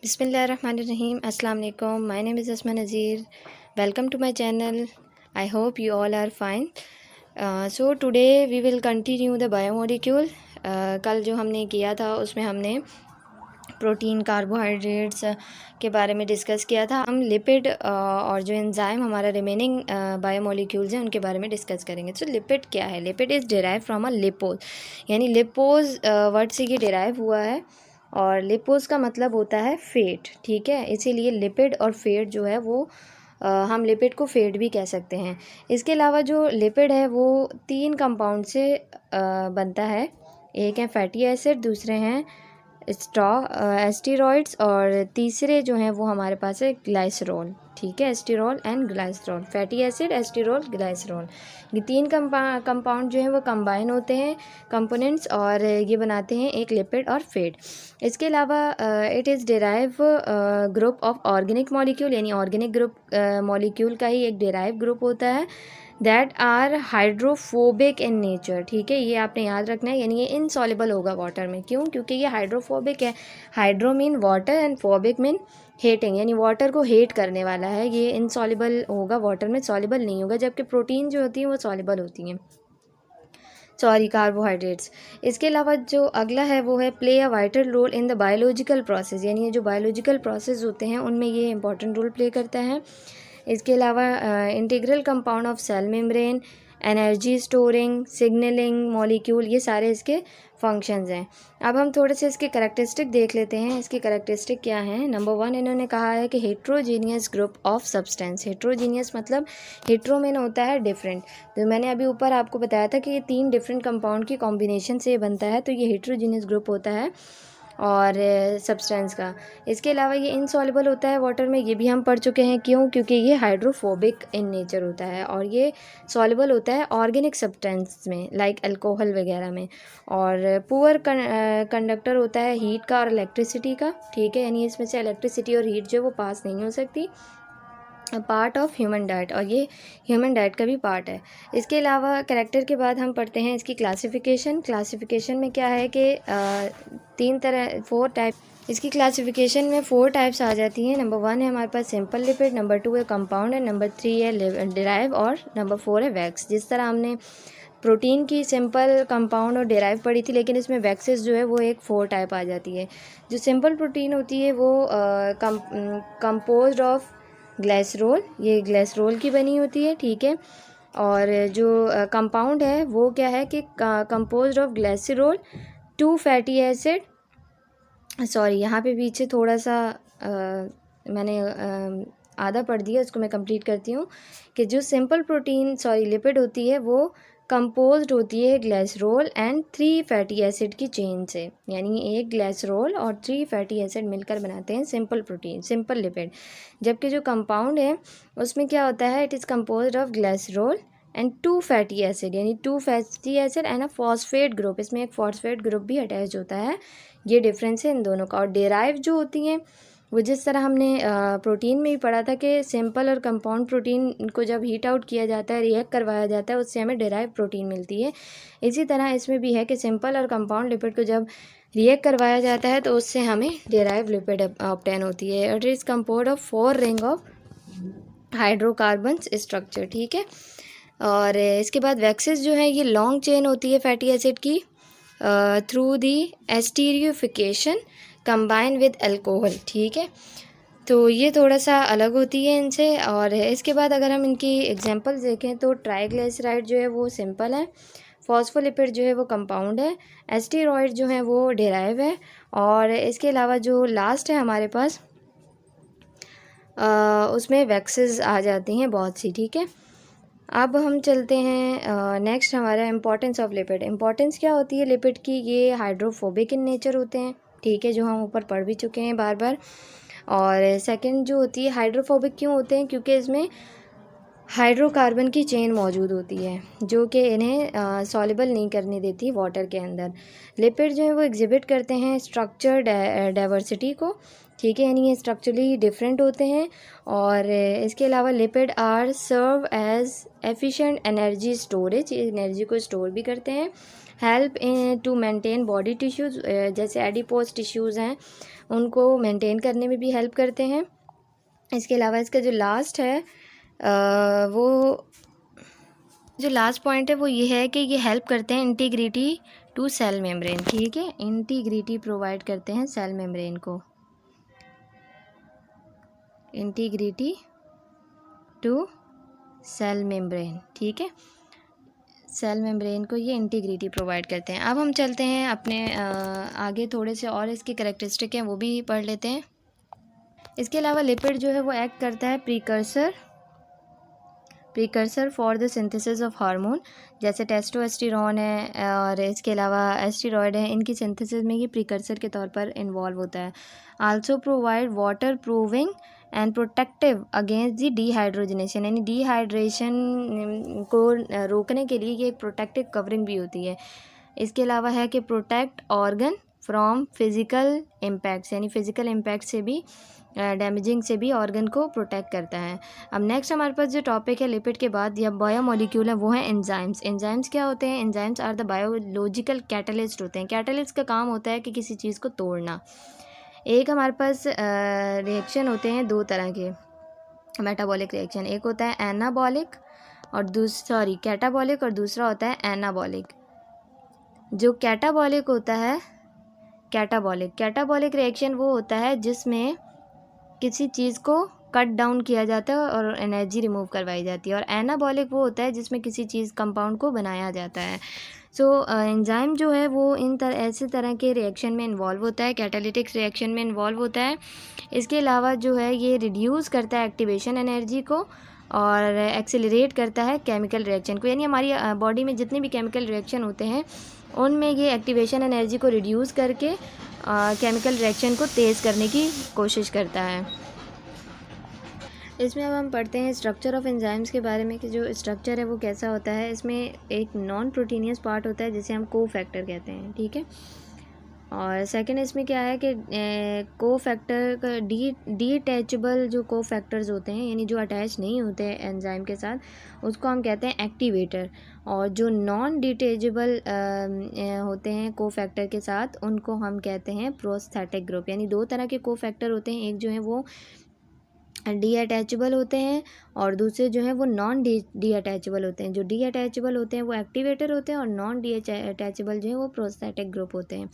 Bismillahirrahmanirrahim. Assalamu alaikum. My name is Asma Nazir. Welcome to my channel. I hope you all are fine. So today we will continue the biomolecule. कल जो हमने किया था उसमें हमने protein carbohydrates के बारे में डिस्कस किया था। हम लिपिड और जो एंजाइम हमारा रिमेनिंग बायोमोलिक्यूल्स हैं उनके बारे में डिस्कस करेंगे। तो लिपिड क्या है? Lipid is derive from a lipos, यानी लिपोज वर्ड से ये डिराइव हुआ है और लिपोज का मतलब होता है फेट, ठीक है। इसीलिए लिपिड और फेट जो है वो हम लिपिड को फेट भी कह सकते हैं। इसके अलावा जो लिपिड है वो 3 कंपाउंड से बनता है। एक है फैटी एसिड, दूसरे हैं एस्टेरॉइड्स और तीसरे जो हैं वो हमारे पास है ग्लाइसरॉल, ठीक है। Sterol and glycerol, fatty acid, sterol, glycerol, ये 3 कंपाउंड जो हैं वो कंबाइन होते हैं कंपोनेंट्स और ये बनाते हैं एक लिपिड और फेट। इसके अलावा it is derive group of organic molecule, यानी ऑर्गेनिक ग्रुप मॉलिक्यूल का ही एक डिराइव ग्रुप होता है that are hydrophobic in nature, ठीक है। ये आपने याद रखना है, यानी ये इनसॉल्युबल होगा वाटर में। क्यों? क्योंकि ये हाइड्रोफोबिक है। Hydro mean water and phobic mean hating, यानी वाटर को हेट करने वाला है। ये इनसॉल्युबल होगा, वाटर में सॉल्युबल नहीं होगा, जबकि प्रोटीन जो होती हैं वो सॉल्युबल होती हैं, सॉरी कार्बोहाइड्रेट्स। इसके अलावा जो अगला है वो है play a vital role in the biological process, यानी ये जो बायोलॉजिकल प्रोसेस होते हैं उनमें ये इंपॉर्टेंट रोल प्ले करता है। इसके अलावा integral compound of cell membrane, energy storing, signalling molecule, ये सारे इसके फंक्शंस हैं। अब हम थोड़े से इसके करैक्टरिस्टिक देख लेते हैं। इसके करैक्टरिस्टिक क्या हैं? नंबर 1 इन्होंने कहा है कि heterogeneous group of substance. Heterogeneous मतलब हेट्रो मीन होता है डिफरेंट, तो मैंने अभी ऊपर आपको बताया था कि ये 3 डिफरेंट कंपाउंड की कॉम्बिनेशन से बनता है, तो ये हेट्रोजीनियस ग्रुप होता है और सब्सटेंस का। इसके अलावा ये इनसॉल्युबल होता है वाटर में, ये भी हम पढ़ चुके हैं। क्यों? क्योंकि ये हाइड्रोफोबिक इन नेचर होता है और ये सॉल्युबल होता है ऑर्गेनिक सब्सटेंस में, लाइक अल्कोहल वगैरह में। और पुअर कंडक्टर होता है हीट का और इलेक्ट्रिसिटी का, ठीक है, यानी इसमें से इलेक्ट्रिसिटी और हीट जो है वो पास नहीं हो सकती। पार्ट ऑफ ह्यूमन डाइट, और ये ह्यूमन डाइट का भी पार्ट है। इसके अलावा कैरेक्टर के बाद हम पढ़ते हैं इसकी क्लासिफिकेशन। क्लासिफिकेशन में क्या है कि 4 टाइप, इसकी क्लासिफिकेशन में 4 टाइप्स आ जाती हैं। नंबर 1 है हमारे पास सिंपल लिपिड, नंबर 2 है कंपाउंड है, नंबर 3 है डिराइव और नंबर 4 है वैक्स। जिस तरह हमने प्रोटीन की सिंपल, कंपाउंड और डिराइव पढ़ी थी, लेकिन इसमें वैक्सेस जो है वो एक 4 टाइप आ जाती है। जो सिंपल प्रोटीन होती है वो कंपोज्ड ऑफ ग्लाइसरोल, ये ग्लाइसरोल की बनी होती है, ठीक है। और जो कंपाउंड है वो क्या है कि composed of glycerol, 2 fatty acid, sorry यहाँ पे पीछे थोड़ा सा मैंने आधा पढ़ दिया, उसको मैं कंप्लीट करती हूँ कि जो सिंपल प्रोटीन लिपिड होती है वो कंपोज्ड होती है ग्लाइसरोल एंड 3 फैटी एसिड की चेन से, यानी एक ग्लाइसरोल और 3 फैटी एसिड मिलकर बनाते हैं सिंपल प्रोटीन, सिंपल लिपिड। जबकि जो कंपाउंड है उसमें क्या होता है, it is composed of glycerol and 2 fatty acid, यानी 2 fatty acid and a phosphate group, इसमें एक फॉस्फेट ग्रुप भी अटैच होता है। ये डिफरेंस है इन दोनों का। और डेराइव जो होती हैं वो जिस तरह हमने प्रोटीन में ही पढ़ा था कि सिंपल और कंपाउंड प्रोटीन को जब हीट आउट किया जाता है, रिएक्ट करवाया जाता है, उससे हमें डेराइव प्रोटीन मिलती है। इसी तरह इसमें भी है कि सिंपल और कंपाउंड लिपिड को जब रिएक्ट करवाया जाता है तो उससे हमें डेराइव लिपिड ऑब्टेन होती है। It is composed of 4 ring of hydrocarbons structure, ठीक है। और इसके बाद वैक्सेस जो है ये लॉन्ग चेन होती है फैटी एसिड की through the esterification combine with alcohol, ठीक है। तो ये थोड़ा सा अलग होती है इनसे। और इसके बाद अगर हम इनकी एग्जांपल्स देखें तो ट्राइग्लिसराइड जो है वो सिंपल है, फॉस्फोलिपिड जो है वो कंपाउंड है, एस्टेरॉइड जो है वो डेराइव है, और इसके अलावा जो लास्ट है हमारे पास उसमें वैक्सेस आ जाती हैं बहुत सी, ठीक है। अब हम चलते हैं नेक्स्ट हमारा इम्पोर्टेंस ऑफ लिपिड। इम्पोर्टेंस क्या होती है लिपिड की? ये हाइड्रोफोबिक इन नेचर होते हैं, ठीक है, जो हम ऊपर पढ़ भी चुके हैं बार बार। और सेकंड जो होती है, हाइड्रोफोबिक क्यों होते हैं? क्योंकि इसमें हाइड्रोकार्बन की चेन मौजूद होती है जो कि इन्हें सॉल्युबल नहीं करने देती वाटर के अंदर। लिपिड जो है वो एग्जिबिट करते हैं स्ट्रक्चर डाइवर्सिटी को, ठीक है, यानी ये स्ट्रक्चरली डिफरेंट होते हैं। और इसके अलावा lipid are serve as efficient energy storage, energy को स्टोर भी करते हैं। Help to maintain body tissues, जैसे एडिपोज टिश्यूज़ हैं उनको मेंटेन करने में भी हेल्प करते हैं। इसके अलावा इसका जो लास्ट है वो जो लास्ट पॉइंट है वो ये है कि ये हेल्प करते हैं इंटीग्रिटी टू सेल मेम्ब्रेन। ठीक है, इंटीग्रिटी प्रोवाइड करते हैं सेल मेम्ब्रेन को, इंटीग्रिटी टू सेल मेम्ब्रेन। ठीक है, सेल मेम्ब्रेन को ये इंटीग्रिटी प्रोवाइड करते हैं। अब हम चलते हैं अपने आगे, थोड़े से और इसके कैरेक्टरिस्टिक हैं वो भी पढ़ लेते हैं। इसके अलावा लिपिड जो है वो एक्ट करता है precursor for the synthesis of hormone, जैसे टेस्टोस्टेरोन है और इसके अलावा एस्टेरॉयड है, इनकी सिंथेसिस में ये प्रीकर्सर के तौर पर इन्वॉल्व होता है। Also provide water proving and protective against the dehydrogenation, यानी डिहाइड्रेशन को रोकने के लिए ये एक प्रोटेक्टिव कवरिंग भी होती है। इसके अलावा है कि protect organ from physical impacts, यानी फिज़िकल इम्पैक्ट से भी, डैमेजिंग से भी ऑर्गन को प्रोटेक्ट करता है। अब नेक्स्ट हमारे पास जो टॉपिक है लिपिड के बाद या बायोमोलिक्यूल है वो है एंजाइम्स। एंजाइम्स क्या होते हैं? Enzymes are the biological catalyst होते हैं। कैटलिस्ट का काम होता है कि किसी चीज़ को तोड़ना। एक हमारे पास रिएक्शन होते हैं दो तरह के मेटाबॉलिक रिएक्शन, एक होता है एनाबॉलिक और कैटाबॉलिक, और दूसरा होता है एनाबॉलिक। जो कैटाबॉलिक होता है, कैटाबॉलिक रिएक्शन वो होता है जिसमें किसी चीज़ को कट डाउन किया जाता है और एनर्जी रिमूव करवाई जाती है, और एनाबॉलिक वो होता है जिसमें किसी चीज़ कंपाउंड को बनाया जाता है। सो एंजाइम जो है वो ऐसे तरह के रिएक्शन में इन्वॉल्व होता है, कैटालिटिक रिएक्शन में इन्वॉल्व होता है। इसके अलावा जो है ये रिड्यूस करता है एक्टिवेशन एनर्जी को और एक्सेलरेट करता है केमिकल रिएक्शन को, यानी हमारी बॉडी में जितने भी केमिकल रिएक्शन होते हैं उनमें ये एक्टिवेशन एनर्जी को रिड्यूस करके केमिकल रिएक्शन को तेज़ करने की कोशिश करता है। इसमें अब हम पढ़ते हैं स्ट्रक्चर ऑफ एंजाइम्स के बारे में कि जो स्ट्रक्चर है वो कैसा होता है। इसमें एक नॉन प्रोटीनियस पार्ट होता है जिसे हम कोफैक्टर कहते हैं। ठीक है, और सेकंड इसमें क्या है कि कोफैक्टर का डीअटैचेबल जो कोफैक्टर्स होते हैं, यानी जो अटैच नहीं होते हैं एंजाइम के साथ, उसको हम कहते हैं एक्टिवेटर। और जो नॉन डिटेचेबल होते हैं कोफैक्टर के साथ, उनको हम कहते हैं प्रोस्थेटिक ग्रुप। यानी दो तरह के कोफैक्टर होते हैं, एक जो है वो डीअटैचेबल होते हैं और दूसरे जो हैं वो नॉन डीअटैचेबल होते हैं। जो डीअटैचेबल होते हैं वो एक्टिवेटर होते हैं और नॉन डीअटैचेबल जो है वो प्रोस्थेटिक ग्रुप होते हैं।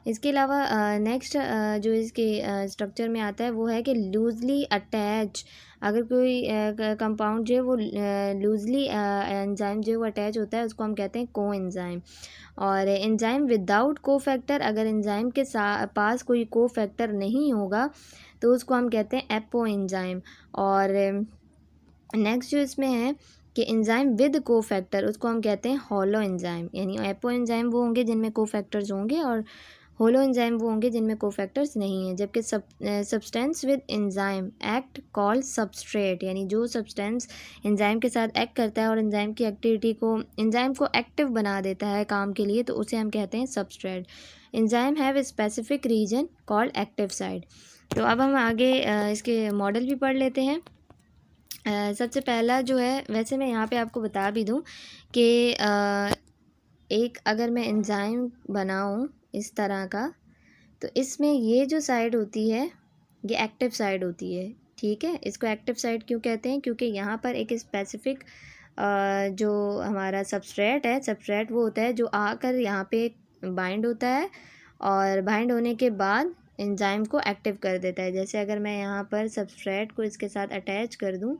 इसके अलावा नेक्स्ट जो इसके स्ट्रक्चर में आता है वो है कि लूजली अटैच, अगर कोई कंपाउंड जो है वो लूजली एंजाइम जो है वो अटैच होता है उसको हम कहते हैं को एंजाइम। और एंजाइम विदाउट कोफैक्टर, अगर एंजाइम के पास कोई कोफैक्टर नहीं होगा तो उसको हम कहते हैं एपो एंजाइम। और नेक्स्ट जो इसमें है कि एंजाइम विद कोफैक्टर, उसको हम कहते हैं होलो एंजाइम। यानी एपो एंजाइम वो होंगे जिनमें कोफैक्टर्स होंगे और होलो एंजाइम वो होंगे जिनमें कोफैक्टर्स नहीं हैं। जबकि substance with enzyme act called substrate, यानी जो सब्सटेंस एंजाइम के साथ एक्ट करता है और एंजाइम की एक्टिविटी को, एंजाइम को एक्टिव बना देता है काम के लिए, तो उसे हम कहते हैं substrate. Enzyme have a specific reason called active site. तो अब हम आगे इसके मॉडल भी पढ़ लेते हैं। सबसे पहला जो है, वैसे मैं यहाँ पे आपको बता भी दूँ कि एक अगर मैं एंजाइम बनाऊँ इस तरह का, तो इसमें ये जो साइड होती है ये एक्टिव साइड होती है। ठीक है, इसको एक्टिव साइड क्यों कहते हैं? क्योंकि यहाँ पर एक स्पेसिफिक जो हमारा सबस्ट्रेट है, सबस्ट्रेट वो होता है जो आकर यहाँ पे बाइंड होता है और बाइंड होने के बाद एंजाइम को एक्टिव कर देता है। जैसे अगर मैं यहाँ पर सबस्ट्रेट को इसके साथ अटैच कर दूँ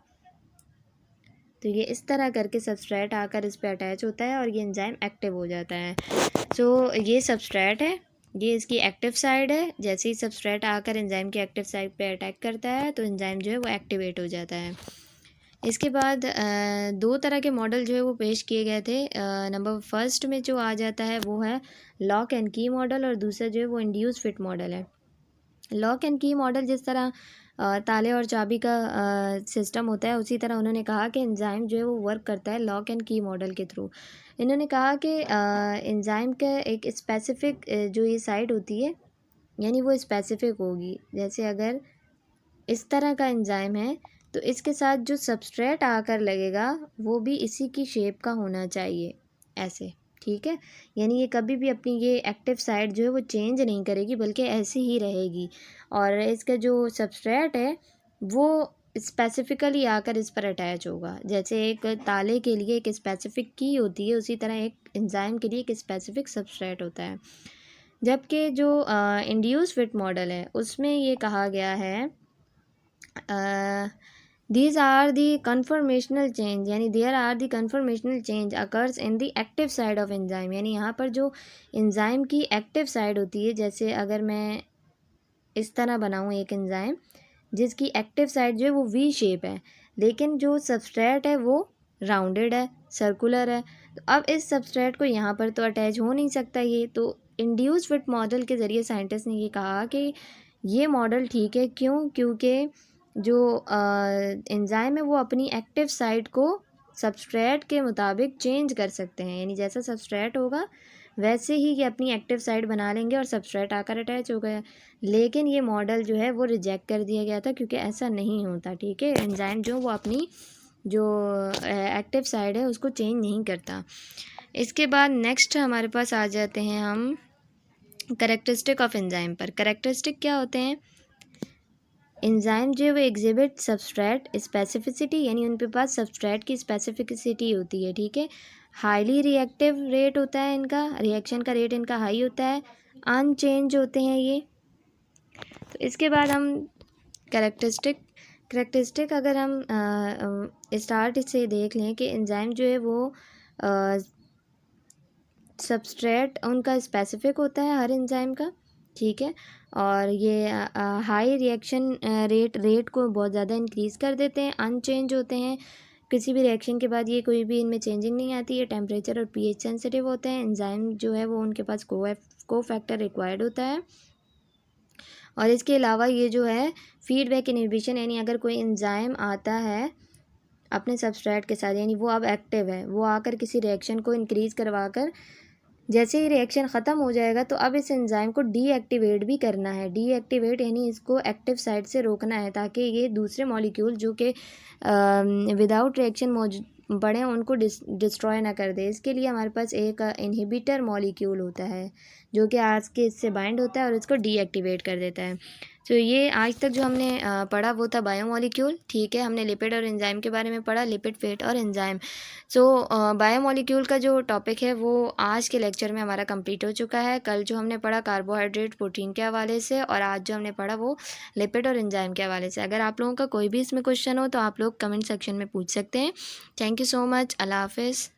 तो ये इस तरह करके सबस्ट्रेट आकर इस पर अटैच होता है और ये एंजाइम एक्टिव हो जाता है। सो ये सबस्ट्रेट है, ये इसकी एक्टिव साइड है। जैसे ही सबस्ट्रेट आकर एंजाइम की एक्टिव साइड पे अटैक करता है तो एंजाइम जो है वो एक्टिवेट हो जाता है। इसके बाद दो तरह के मॉडल जो है वो पेश किए गए थे। नंबर फर्स्ट में जो आ जाता है वो है लॉक एंड की मॉडल और दूसरा जो है वो इंड्यूस फिट मॉडल है। लॉक एंड की मॉडल जिस तरह ताले और चाबी का सिस्टम होता है, उसी तरह उन्होंने कहा कि एंजाइम जो है वो वर्क करता है लॉक एंड की मॉडल के थ्रू। इन्होंने कहा कि एंजाइम का एक स्पेसिफिक जो ये साइड होती है, यानी वो स्पेसिफिक होगी। जैसे अगर इस तरह का एंजाइम है तो इसके साथ जो सबस्ट्रेट आकर लगेगा वो भी इसी की शेप का होना चाहिए, ऐसे। ठीक है, यानी ये कभी भी अपनी ये एक्टिव साइट जो है वो चेंज नहीं करेगी, बल्कि ऐसी ही रहेगी। और इसका जो सबस्ट्रेट है वो स्पेसिफिकली आकर इस पर अटैच होगा। जैसे एक ताले के लिए एक स्पेसिफिक की होती है, उसी तरह एक एंजाइम के लिए एक स्पेसिफिक सबस्ट्रेट होता है। जबकि जो इंड्यूस फिट मॉडल है उसमें ये कहा गया है these are the conformational change, यानी there are the conformational change occurs in the active side of enzyme, यानी यहाँ पर जो enzyme की एक्टिव साइड होती है, जैसे अगर मैं इस तरह बनाऊँ एक एंजाइम जिसकी एक्टिव साइड जो है वो वी शेप है, लेकिन जो सबस्ट्रेट है वो राउंडेड है, सर्कुलर है। तो अब इस सबस्ट्रेट को यहाँ पर तो अटैच हो नहीं सकता ये, तो इंड्यूस फिट मॉडल के ज़रिए साइंटिस्ट ने ये कहा कि ये मॉडल ठीक है। क्यों? क्योंकि जो एंजाइम है वो अपनी एक्टिव साइट को सबस्ट्रेट के मुताबिक चेंज कर सकते हैं, यानी जैसा सबस्ट्रेट होगा वैसे ही ये अपनी एक्टिव साइट बना लेंगे और सबस्ट्रेट आकर अटैच हो गया। लेकिन ये मॉडल जो है वो रिजेक्ट कर दिया गया था, क्योंकि ऐसा नहीं होता। ठीक है, एंजाइम जो वो अपनी जो एक्टिव साइड है उसको चेंज नहीं करता। इसके बाद नेक्स्ट हमारे पास आ जाते हैं हम कैरेक्टरिस्टिक ऑफ एंजाइम पर। कैरेक्टरिस्टिक क्या होते हैं? एंजाइम जो है वो एग्जिबिट सबस्ट्रेट स्पेसिफिसिटी, यानी उनके पास सबस्ट्रेट की स्पेसिफिसिटी होती है। ठीक है, हाईली रिएक्टिव रेट होता है इनका, रिएक्शन का रेट इनका हाई होता है, अनचेंज होते हैं ये। तो इसके बाद हम कैरेक्टरिस्टिक अगर हम स्टार्ट से देख लें कि एंजाइम जो है वो सबस्ट्रेट उनका स्पेसिफिक होता है हर एंजाइम का। ठीक है, और ये हाई रिएक्शन रेट को बहुत ज़्यादा इंक्रीज़ कर देते हैं, अनचेंज होते हैं किसी भी रिएक्शन के बाद, ये कोई भी इनमें चेंजिंग नहीं आती है। टेम्परेचर और पीएच सेंसिटिव होते हैं। एंजाइम जो है वो उनके पास को फैक्टर रिक्वायर्ड होता है। और इसके अलावा ये जो है फीडबैक इनहिबिशन, यानी अगर कोई एंजाइम आता है अपने सबस्ट्रेट के साथ, यानी वो अब एक्टिव है, वो आकर किसी रिएक्शन को इंक्रीज़ करवा कर जैसे ही रिएक्शन ख़त्म हो जाएगा तो अब इस एंजाइम को डीएक्टिवेट भी करना है। डीएक्टिवेट यानी इसको एक्टिव साइट से रोकना है, ताकि ये दूसरे मॉलिक्यूल जो कि विदाउट रिएक्शन बढ़े उनको डिस्ट्रॉय ना कर दे। इसके लिए हमारे पास एक इनहिबिटर मॉलिक्यूल होता है जो कि आज के इससे बाइंड होता है और इसको डीएक्टिवेट कर देता है। तो ये आज तक जो हमने पढ़ा वो था बायोमॉलिक्यूल। ठीक है, हमने लिपिड और एंजाइम के बारे में पढ़ा, लिपिड, फैट और एंजाइम। सो बायोमॉलिक्यूल का जो टॉपिक है वो आज के लेक्चर में हमारा कंप्लीट हो चुका है। कल जो हमने पढ़ा कार्बोहाइड्रेट प्रोटीन के हवाले से, और आज जो हमने पढ़ा वो लिपिड और एंजाइम के हवाले से। अगर आप लोगों का कोई भी इसमें क्वेश्चन हो तो आप लोग कमेंट सेक्शन में पूछ सकते हैं। Thank you so much. अल्लाह हाफिज़।